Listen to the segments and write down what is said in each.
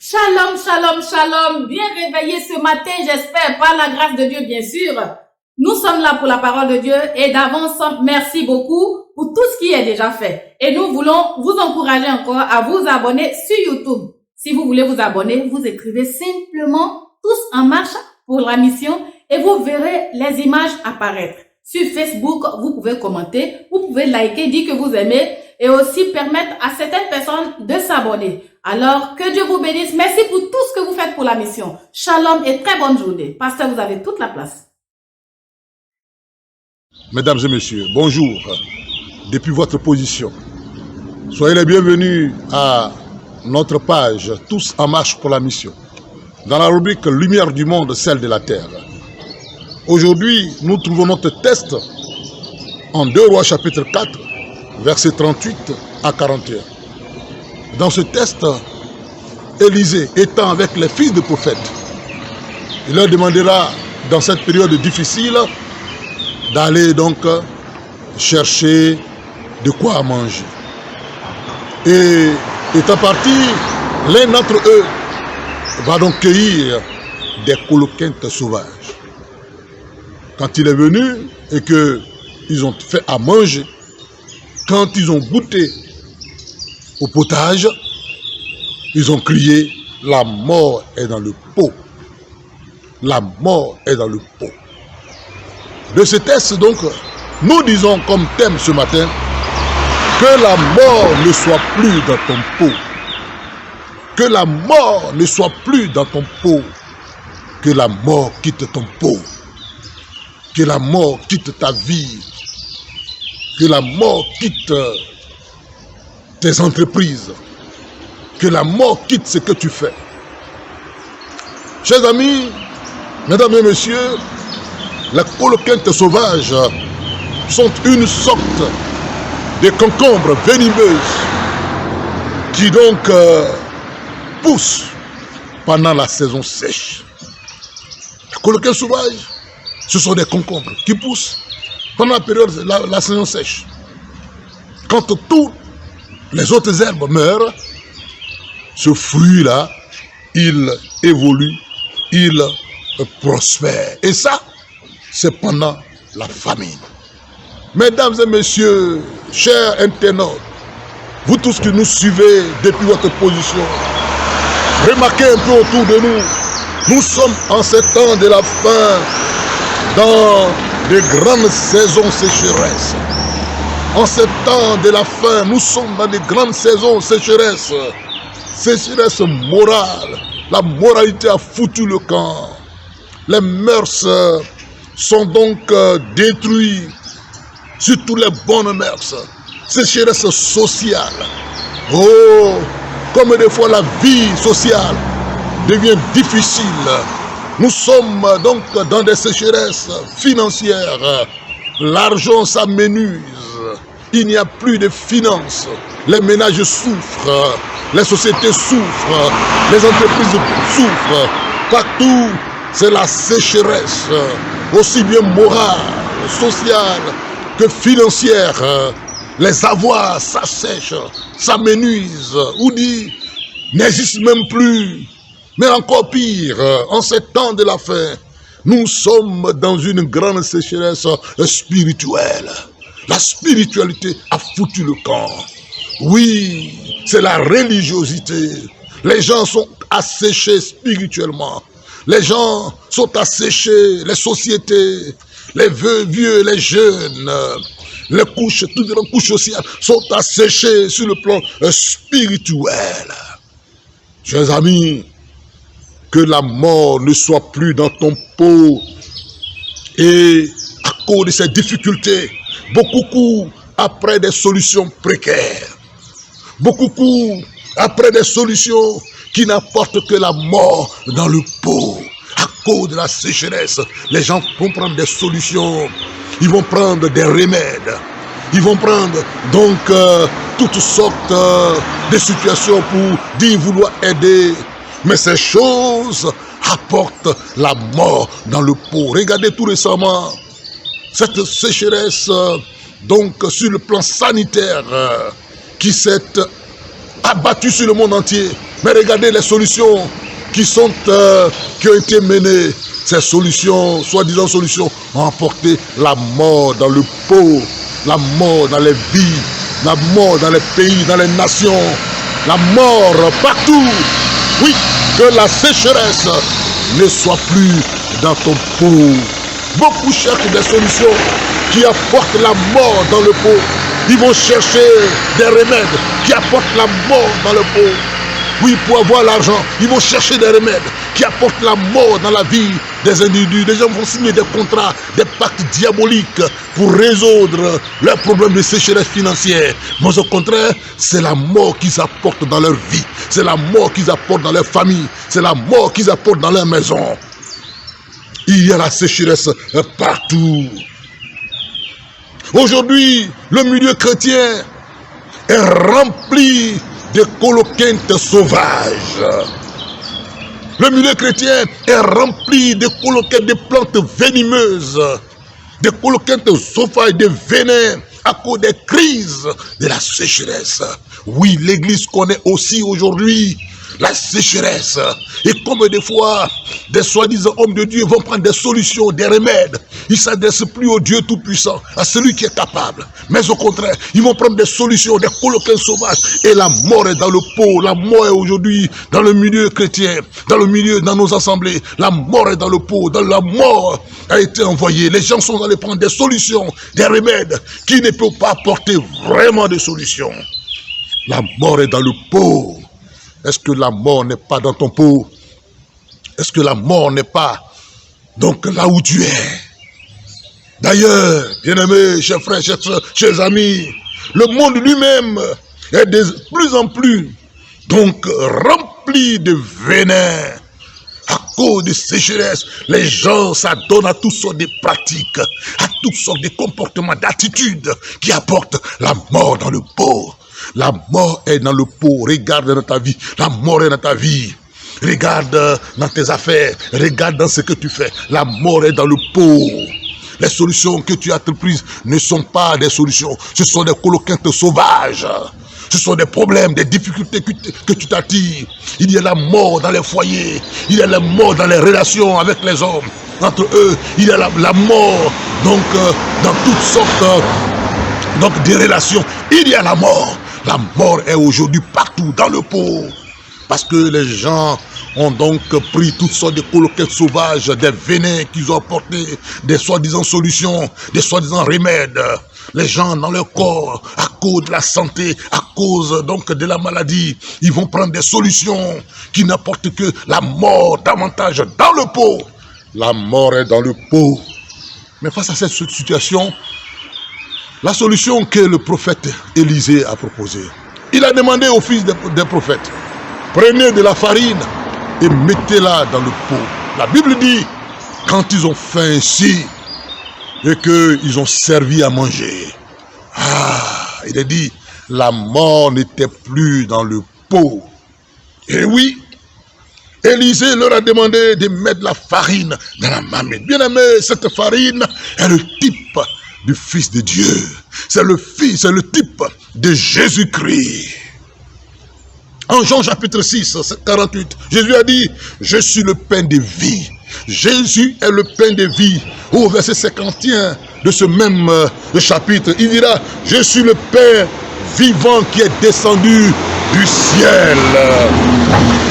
Shalom, shalom, shalom. Bien réveillé ce matin, j'espère, par la grâce de Dieu, bien sûr. Nous sommes là pour la parole de Dieu et d'avance, merci beaucoup pour tout ce qui est déjà fait. Et nous voulons vous encourager encore à vous abonner sur YouTube. Si vous voulez vous abonner, vous écrivez simplement Tous en marche pour la mission et vous verrez les images apparaître. Sur Facebook, vous pouvez commenter, vous pouvez liker, dire que vous aimez et aussi permettre à certaines personnes de s'abonner. Alors, que Dieu vous bénisse. Merci pour tout ce que vous faites pour la mission. Shalom et très bonne journée. Pasteur, vous avez toute la place. Mesdames et messieurs, bonjour. Depuis votre position, soyez les bienvenus à notre page Tous en marche pour la mission, dans la rubrique Lumière du monde, celle de la terre. Aujourd'hui, nous trouvons notre texte en 2 Rois chapitre 4, versets 38 à 41. Dans ce texte, Élisée étant avec les fils de prophètes, il leur demandera dans cette période difficile d'aller donc chercher de quoi manger. Et étant parti, l'un d'entre eux va donc cueillir des coloquintes sauvages. Quand il est venu et qu'ils ont fait à manger, quand ils ont goûté au potage, ils ont crié « La mort est dans le pot. La mort est dans le pot. » De ce texte, donc, nous disons comme thème ce matin que la mort ne soit plus dans ton pot. Que la mort ne soit plus dans ton pot. Que la mort quitte ton pot. Que la mort quitte ta vie. Que la mort quitte tes entreprises. Que la mort quitte ce que tu fais. Chers amis, mesdames et messieurs, les coloquintes sauvages sont une sorte de concombre venimeuse qui donc poussent pendant la saison sèche. Les coloquintes sauvages, ce sont des concombres qui poussent pendant la période la saison sèche. Quand toutes les autres herbes meurent, ce fruit-là, il évolue, il prospère. Et ça, c'est pendant la famine. Mesdames et messieurs, chers internautes, vous tous qui nous suivez depuis votre position, remarquez un peu autour de nous, nous sommes en ce temps de la fin, dans de grandes saisons sécheresses. En ce temps de la fin, nous sommes dans de grandes saisons sécheresses. Sécheresse morale. La moralité a foutu le camp. Les mœurs sont donc détruites. Surtout les bonnes mœurs. Sécheresse sociale. Oh, comme des fois la vie sociale devient difficile. Nous sommes donc dans des sécheresses financières. L'argent s'amenuise. Il n'y a plus de finances. Les ménages souffrent. Les sociétés souffrent. Les entreprises souffrent. Partout, c'est la sécheresse. Aussi bien morale, sociale que financière. Les avoirs s'assèchent, s'amenuisent. Ou dit, n'existent même plus. Mais encore pire, en ces temps de la fin, nous sommes dans une grande sécheresse spirituelle. La spiritualité a foutu le camp. Oui, c'est la religiosité. Les gens sont asséchés spirituellement. Les gens sont asséchés, les sociétés, les vieux, les jeunes, les couches, toutes les couches sociales sont asséchées sur le plan spirituel. Chers amis, que la mort ne soit plus dans ton pot. Et à cause de ces difficultés, beaucoup courent après des solutions précaires. Beaucoup courent après des solutions qui n'apportent que la mort dans le pot. À cause de la sécheresse, les gens vont prendre des solutions. Ils vont prendre des remèdes. Ils vont prendre donc toutes sortes de situations pour dire vouloir aider. Mais ces choses apportent la mort dans le pot. Regardez tout récemment cette sécheresse donc sur le plan sanitaire qui s'est abattue sur le monde entier. Mais regardez les solutions qui ont été menées. Ces solutions, soi-disant solutions, ont apporté la mort dans le pot, la mort dans les vies, la mort dans les pays, dans les nations, la mort partout. Oui, que la sécheresse ne soit plus dans ton pot. Beaucoup cherchent des solutions qui apportent la mort dans le pot. Ils vont chercher des remèdes qui apportent la mort dans le pot. Oui, pour avoir l'argent, ils vont chercher des remèdes qui apportent la mort dans la vie des individus. Les gens vont signer des contrats, des pactes diaboliques pour résoudre leurs problèmes de sécheresse financière. Mais au contraire, c'est la mort qu'ils apportent dans leur vie. C'est la mort qu'ils apportent dans leur famille. C'est la mort qu'ils apportent dans leur maison. Il y a la sécheresse partout. Aujourd'hui, le milieu chrétien est rempli de coloquintes sauvages. Le milieu chrétien est rempli de coloquintes, de plantes venimeuses, de coloquintes sauvages, de venins à cause des crises de la sécheresse. Oui, l'Église connaît aussi aujourd'hui la sécheresse. Et comme des fois, des soi-disant hommes de Dieu vont prendre des solutions, des remèdes. Ils ne s'adressent plus au Dieu Tout-Puissant, à celui qui est capable. Mais au contraire, ils vont prendre des solutions, des coloquins sauvages. Et la mort est dans le pot. La mort est aujourd'hui dans le milieu chrétien, dans nos assemblées. La mort est dans le pot. Dans la mort a été envoyée. Les gens sont allés prendre des solutions, des remèdes qui ne peuvent pas apporter vraiment de solutions. La mort est dans le pot. Est-ce que la mort n'est pas dans ton pot? Est-ce que la mort n'est pas donc là où tu es? D'ailleurs, bien-aimés, chers frères, chers soeurs, chers amis, le monde lui-même est de plus en plus donc rempli de venin. À cause de sécheresse, les gens s'adonnent à toutes sortes de pratiques, à toutes sortes de comportements, d'attitudes qui apportent la mort dans le pot. La mort est dans le pot. Regarde dans ta vie. La mort est dans ta vie. Regarde dans tes affaires. Regarde dans ce que tu fais. La mort est dans le pot. Les solutions que tu as prises ne sont pas des solutions. Ce sont des coloquintes sauvages. Ce sont des problèmes, des difficultés que tu t'attires. Il y a la mort dans les foyers. Il y a la mort dans les relations avec les hommes. Entre eux, il y a la mort donc, dans toutes sortes de relations. Il y a la mort. La mort est aujourd'hui partout dans le pot. Parce que les gens ont donc pris toutes sortes de coloquintes sauvages, des venins qu'ils ont apportés, des soi-disant solutions, des soi-disant remèdes. Les gens dans leur corps, à cause de la santé, à cause donc de la maladie, ils vont prendre des solutions qui n'apportent que la mort davantage dans le pot. La mort est dans le pot. Mais face à cette situation, la solution que le prophète Élisée a proposée, il a demandé aux fils des prophètes, prenez de la farine et mettez-la dans le pot. La Bible dit, quand ils ont fait ainsi, et qu'ils ont servi à manger, il est dit, la mort n'était plus dans le pot. Et oui, Élisée leur a demandé de mettre la farine dans la marmite. Bien aimé, cette farine est le type du Fils de Dieu. C'est le type de Jésus-Christ. En Jean chapitre 6, 48, Jésus a dit, je suis le pain de vie. Jésus est le pain de vie. Au verset 51 de ce même chapitre, il dira, je suis le pain vivant qui est descendu du ciel.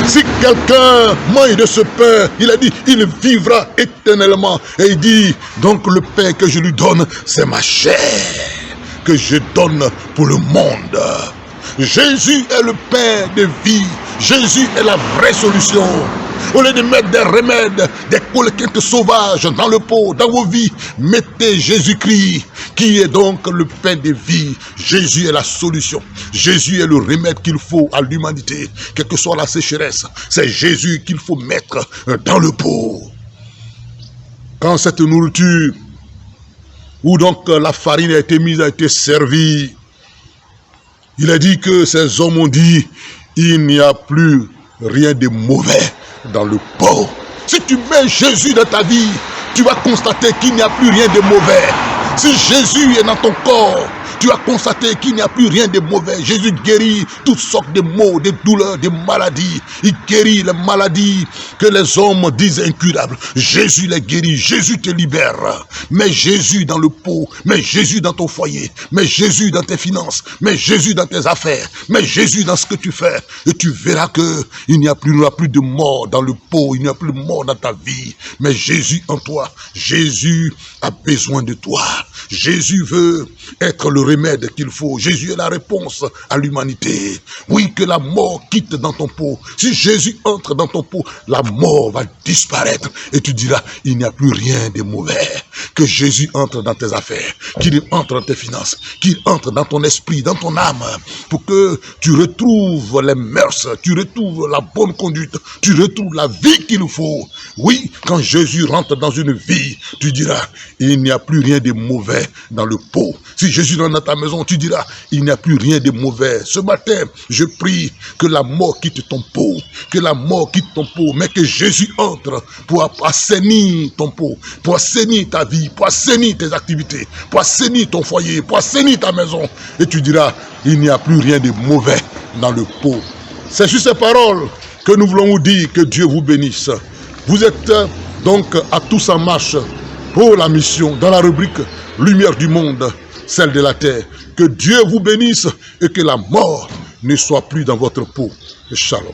Si quelqu'un mange de ce pain, il a dit, il vivra éternellement. Et il dit, donc le pain que je lui donne, c'est ma chair que je donne pour le monde. Jésus est le pain de vie. Jésus est la vraie solution. Au lieu de mettre des remèdes, des coloquintes sauvages dans le pot, dans vos vies, mettez Jésus-Christ, qui est donc le pain de vie. Jésus est la solution. Jésus est le remède qu'il faut à l'humanité. Quelle que soit la sécheresse, c'est Jésus qu'il faut mettre dans le pot. Quand cette nourriture, où donc la farine a été mise, a été servie, il a dit que ces hommes ont dit, il n'y a plus rien de mauvais dans le pot. Si tu mets Jésus dans ta vie, tu vas constater qu'il n'y a plus rien de mauvais. Si Jésus est dans ton corps, tu tu as constaté qu'il n'y a plus rien de mauvais. Jésus guérit toutes sortes de maux, de douleurs, de maladies. Il guérit les maladies que les hommes disent incurables. Jésus les guérit, Jésus te libère. Mets Jésus dans le pot, mets Jésus dans ton foyer, mets Jésus dans tes finances, mets Jésus dans tes affaires, mets Jésus dans ce que tu fais. Et tu verras que il n'y aura plus de mort dans le pot, il n'y a plus de mort dans ta vie. Mais Jésus en toi, Jésus a besoin de toi. Jésus veut être le remède qu'il faut. Jésus est la réponse à l'humanité. Oui, que la mort quitte dans ton pot. Si Jésus entre dans ton pot, la mort va disparaître. Et tu diras, il n'y a plus rien de mauvais. Que Jésus entre dans tes affaires, qu'il entre dans tes finances, qu'il entre dans ton esprit, dans ton âme, pour que tu retrouves les mœurs, tu retrouves la bonne conduite, tu retrouves la vie qu'il faut. Oui, quand Jésus rentre dans une vie, tu diras, il n'y a plus rien de mauvais dans le pot. Si Jésus rentre dans ta maison, tu diras, il n'y a plus rien de mauvais. Ce matin, je prie que la mort quitte ton pot, que la mort quitte ton pot, mais que Jésus entre pour assainir ton pot, pour assainir ta vie, pour assainir tes activités, pour assainir ton foyer, pour assainir ta maison. Et tu diras, il n'y a plus rien de mauvais dans le pot. C'est sur ces paroles que nous voulons vous dire que Dieu vous bénisse. Vous êtes donc à Tous en marche pour la mission dans la rubrique Lumière du monde, celle de la terre. Que Dieu vous bénisse et que la mort ne soit plus dans votre peau. Shalom.